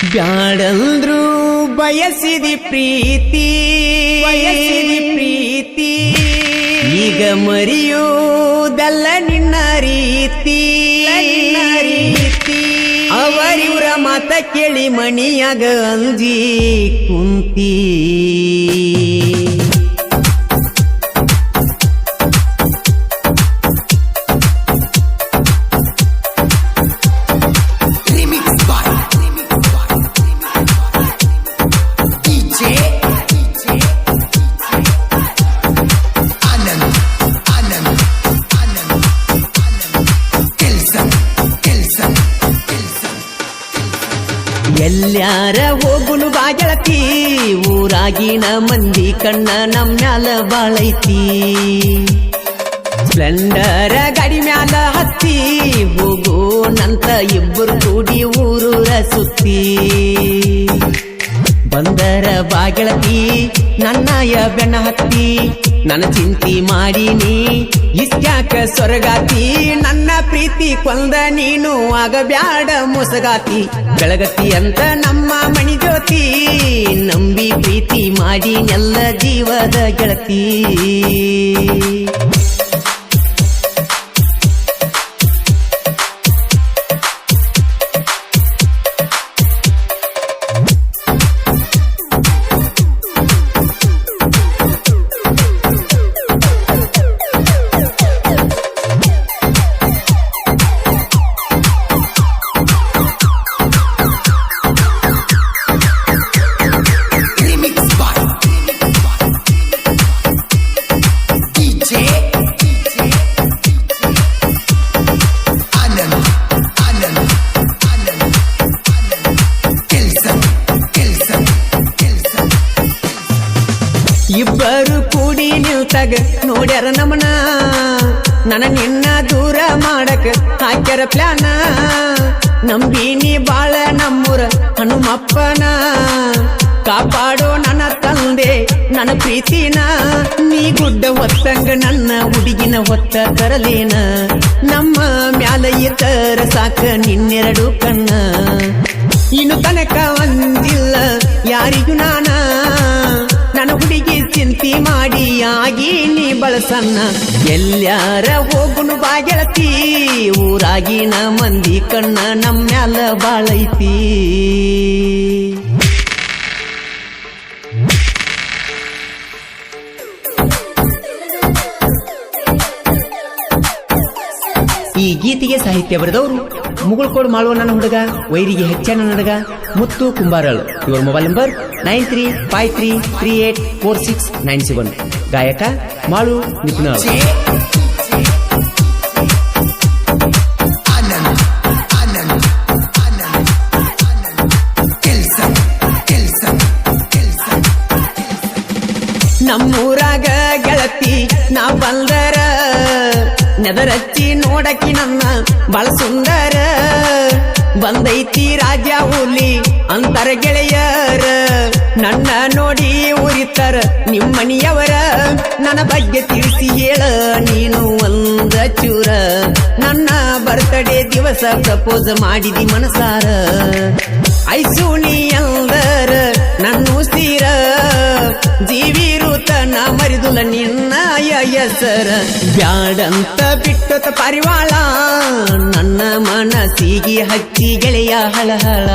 ಬ್ಯಾಡಂದ್ರು ಬಯಸಿದಿ ಪ್ರೀತಿ ಈಗ ಮರಿಯೋದಲ್ಲ ನಿನ್ನ ರೀತಿ ಅವರಿವರ ಮಾತ ಕೇಳಿ ಮಣಿಯಾಗ ಅಂಜಿ ಕುಂತಿ ಎಲ್ಲ್ಯಾರ ಹೋಗುನು ಬಾಗಳತಿ ಊರಾಗಿನ ಮಂದಿ ಕಣ್ಣ ನಮ್ಮ ಮ್ಯಾಲ ಬಾಳೈತಿ ಸ್ಪ್ಲೆಂಡರ ಗಾಡಿ ಮ್ಯಾಲ ಹತ್ತಿ ಹೋಗೋನಂತ ಇಬ್ಬರು ಕೂಡಿ ಊರೂರ ಸುತ್ತಿ ಬಂದರ ಬಾಗಳತಿ ನನ್ನಯ ಬೆನ್ನ ಹತ್ತಿ ನನ್ನ ಚಿಂತಿ ಮಾಡೀನಿ ಇಸ್ಕ್ಯಾಕ ಸೊರಗಾತಿ ನನ್ನ ಪ್ರೀತಿ ಕೊಂದ ನೀನು ಆಗಬ್ಯಾಡ ಮುಸಗಾತಿ ಬೆಳಗತಿ ಅಂತ ನಮ್ಮ ಮಣಿ ಜ್ಯೋತಿ ನಂಬಿ ಪ್ರೀತಿ ಮಾಡೀನೆಲ್ಲ ಜೀವದ ಗೆಳತಿ ಇಬ್ಬರು ಕೂಡಿ ನಿಲ್ತಾಗ ನೋಡ್ಯಾರ ನಮನ ನನ್ನ ನಿನ್ನ ದೂರ ಮಾಡಕ ಹಾಕ್ಯಾರ ಪ್ಲಾನ ನಂಬಿನಿ ಬಾಳ ನಮ್ಮೂರ ಹನುಮಪ್ಪನ ಕಾಪಾಡೋ ನನ್ನ ತಂದೆ ನನ್ನ ಪ್ರೀತಿನ ನೀ ಗುಡ್ಡ ಹೊತ್ತಂಗ ನನ್ನ ಹುಡುಗಿನ ಹೊತ್ತ ತರಲೇನ ನಮ್ಮ ಮ್ಯಾಲ ಇತರ ಸಾಕ ನಿನ್ನೆರಡು ಕಣ್ಣ ಇನ್ನು ತನಕ ಒಂದಿಲ್ಲ ಯಾರಿಗೂ ನಾನ ನನ್ನ ಹುಡುಗಿ ಚಿಂತಿ ಮಾಡಿ ಆಗಿ ನೀ ಬಳಸನ್ನ ಎಲ್ಲ್ಯಾರ ಹೋಗುನು ಬಾಗೆಳತಿ ಊರಾಗಿನ ಮಂದಿ ಕಣ್ಣ ನಮ್ಮ ಮ್ಯಾಲ ಬಾಳೈತಿ ಈ ಗೀತೆಗೆ ಸಾಹಿತ್ಯ ಬರೆದವರು ಮುಗುಳ್ಕೋಡು ಮಾಳುವ ನನ್ನ ಹುಡುಗ ವೈರಿಗೆ ಹೆಚ್ಚನ ನಡಗ ಮುತ್ತು ಕುಂಬಾರಳು ಇವರ ಮೊಬೈಲ್ ನಂಬರ್ 9353384697 ಗಾಯಕ ಮಾಳು ನಿಪುಣಾಳು ನಮ್ಮೂರಾಗ ಗೆಳತಿ ನಾ ಬಂದರ ನೆದರಚ್ಚಿ ನೋಡಕಿ ನನ್ನ ಬಾಳ ಸುಂದರ ಬಂದೈತಿ ರಾಜ ಹುಲಿ ಅಂತರ ಗೆಳೆಯರ ನನ್ನ ನೋಡಿ ಉರಿತರ ನಿಮ್ಮನಿಯವರ ನನ್ನ ಬಗ್ಗೆ ತಿಳಿಸಿ ಹೇಳ ನೀನು ಒಂದ ಚೂರ ನನ್ನ ಬರ್ತಡೇ ದಿವಸ ಪ್ರಪೋಸ್ ಮಾಡಿದಿ ಮನಸಾರ ಐಸೂನಿ ಅಂದರ ನನ್ನ ಉಸಿರ ಜೀವಿರುತ್ತ ನಾ ಮರಿದುಲ ನಿನ್ನ ಹೆಸರ ಬ್ಯಾಡಂತ ಬಿಟ್ಟತ ಪರಿವಾಳ ನನ್ನ ಮನಸ್ಸಿಗೆ ಹಚ್ಚಿ ಗೆಳೆಯ ಹಳಹಳ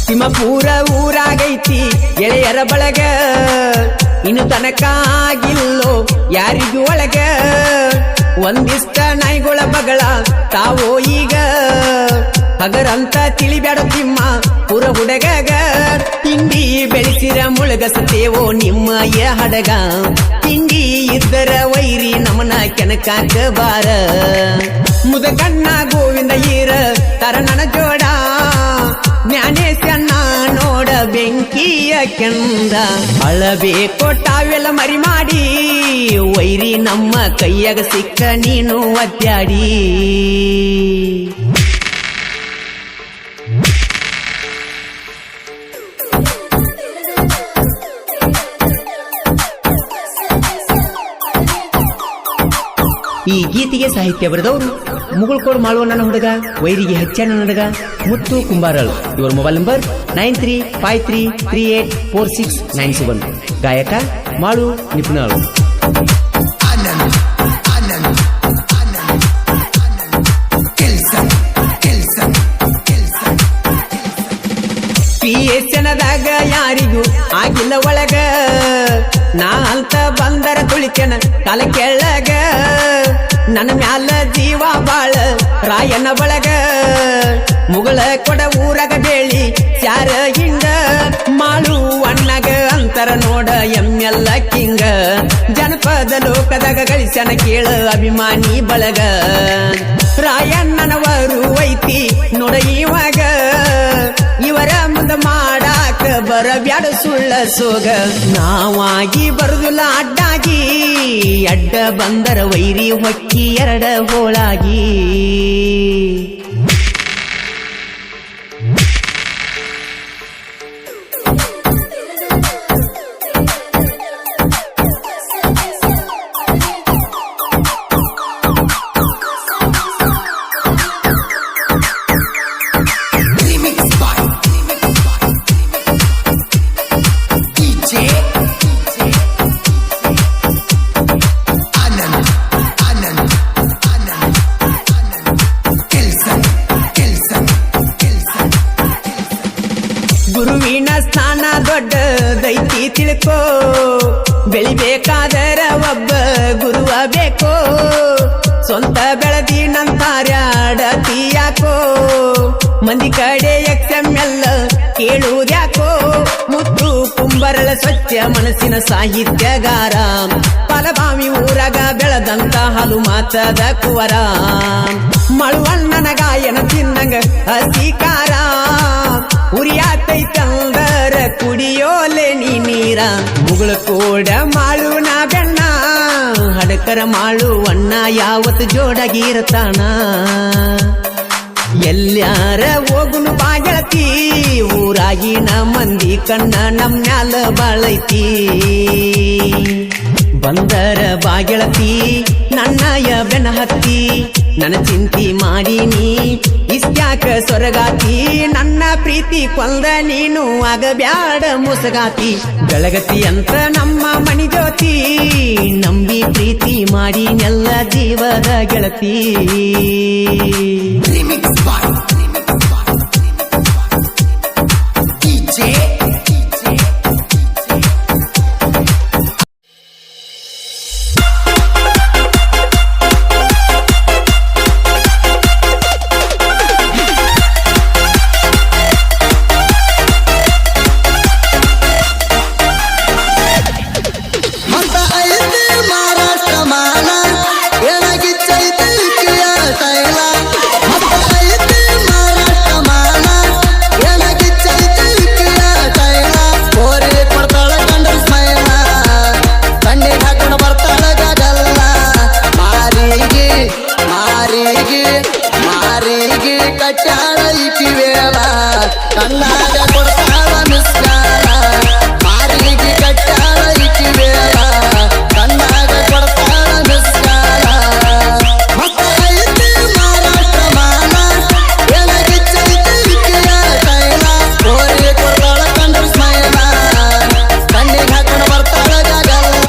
ತಿಮ್ಮಪುರ ಊರಾಗೈತಿ ಗೆಳೆಯರ ಬಳಗ ಇನ್ನು ತನಕ ಆಗಿಲ್ಲೋ ಯಾರಿಗೂ ಒಳಗ ಒಂದಿಷ್ಟ ನಾಯಿಗಳ ಬಗಳ ತಾವೋ ಈಗ ಹಗರಂತ ತಿಳಿಬ್ಯಾಡ ತಿಮ್ಮ ಪುರ ಹುಡುಗಗ ತಿಂಡಿ ಬೆಳೆಸಿರ ಮುಳುಗಸತೇವೋ ನಿಮ್ಮಯ್ಯ ಹಡಗ ತಿಂಡಿ ಇದ್ದರ ವೈರಿ ನಮನ ಕೆನಕಾಕ ಬಾರ ಮುದಕಣ್ಣ ಗೋವಿಂದ ಈರ ತರನನ ಜೋಡ ಜ್ಞಾನೇಶನ್ನ ನೋಡ ಬೆಂಕಿಯ ಕೆಂದ ಅಳಬೇಕು ತಾವೆಲ್ಲ ಮರಿ ಮಾಡಿ ವೈರಿ ನಮ್ಮ ಕೈಯಾಗ ಸಿಕ್ಕ ನೀನು ಒದ್ದಾಡಿ ಈ ಗೀತೆಗೆ ಸಾಹಿತ್ಯ ಬರೆದವರು ಮುಗುಳ್ಕೋಡ್ ಮಾಳುವಣ್ಣನ ಹುಡುಗ ವೈರಿಗೆ ಹೆಚ್ಚನ ನಡಗ ಮುತ್ತು ಕುಂಬಾರಳ್ ಇವರ ಮೊಬೈಲ್ ನಂಬರ್ 9353384697 ಗಾಯಕ ಮಾಳು ನಿಪುಣರು ಪಿಎಸ್ನದಾಗ ಯಾರಿಗೂ ಆಗಿಲ್ಲ ಒಳಗ ನಾ ಅಂತ ಬಂದರ ತುಳಿತೇನ ಕಾಲ ಕೆಳಗ ನನ್ನ ಮ್ಯಾಲ ಜೀವ ಬಾಳ ರಾಯನ ಬಳಗ ಮುಗಳ ಕೊಡ ಊರಾಗ ಬೇಳಿ ಚಾರ ಹಿಂಗ ಮಾಳು ಅಣ್ಣಗ ಅಂತರ ನೋಡ ಎಮ್ಮೆಲ್ಲ ಕಿಂಗ ಜನಪದ ಲೋಕದಾಗ ಗಳಿಸನ ಕೇಳ ಅಭಿಮಾನಿ ಬಳಗ ರಾಯಣ್ಣನವರು ಐತಿ ನೋಡ ಇವಾಗ ಇವರ ಮುಂದ ಮಾಡಾಕ ಬರಬ್ಯಾಡ ಸುಳ್ಳ ಸೋಗ ನಾವಾಗಿ ಬರುದಿಲ್ಲ ಅಡ್ಡಾಗಿ ಅಡ್ಡ ಬಂದರ ವೈರಿ ಹೊಕ್ಕಿ ಎರಡ ಹೋಳಾಗಿ ಗುರುವಿನ ಸ್ಥಾನ ದೊಡ್ಡದೈತಿ ತಿಳ್ಕೋ ಬೆಳಿಬೇಕಾದರ ಒಬ್ಬ ಗುರುವ ಬೇಕೋ ಸ್ವಂತ ಬೆಳದಿ ನಂತಾರ್ಯಾಡತಿ ಯಾಕೋ ಮಂದಿ ಕಡೆ XML ಕೇಳುವುದ್ಯಾಕೋ ಮುತ್ತು ಕುಂಬರಳ ಸ್ವಚ್ಛ ಮನಸ್ಸಿನ ಸಾಹಿತ್ಯಗಾರ ಫಲಭಾವಿ ಊರಾಗ ಬೆಳೆದಂತ ಹಾಲು ಮಾತದ ಕುವರ ಮಳುವಣ್ಣನ ಗಾಯನ ತಿನ್ನಂಗ ಹಸಿಕಾರ ಉರಿಯಾತೈತಂದರ ಕುಡಿಯೋಲೆ ನೀರ ಮುಗಳ ಕೋಡ ಮಾಳು ನಾ ಬೆಣ್ಣ ಹಡಕರ ಮಾಳು ಅಣ್ಣ ಯಾವತ್ತು ಜೋಡಾಗಿರತಾನ ಎಲ್ಲಾರ ಹೋಗುನು ಬಾಗೆಳತಿ ಊರಾಗಿನ ಮಂದಿ ಕಣ್ಣ ನಮ್ಮ್ಯಾಲ ಬಾಳೈತಿ ಬಂದರ ಬಾಗೆಳತಿ ನನ್ನಯ ಬೆನ ಹತ್ತಿ ನನ್ನ ಚಿಂತಿ ಮಾಡೀನಿ ಇಸ್ತ್ಯಾಕ ಸೊರಗಾತಿ ನನ್ನ ಪ್ರೀತಿ ಕೊಂದ ನೀನು ಆಗಬ್ಯಾಡ ಮುಸಗಾತಿ ಬೆಳಗತಿ ಅಂತ ನಮ್ಮ ಮಣಿ ಜ್ಯೋತಿ ನಂಬಿ ಪ್ರೀತಿ ಮಾಡೀನೆಲ್ಲ ಜೀವದ ಗೆಳತಿ ಕಟ್ಟಾಳ ಇಕ್ಕಿ ವೇಳ ಕಣ್ಣಾಗ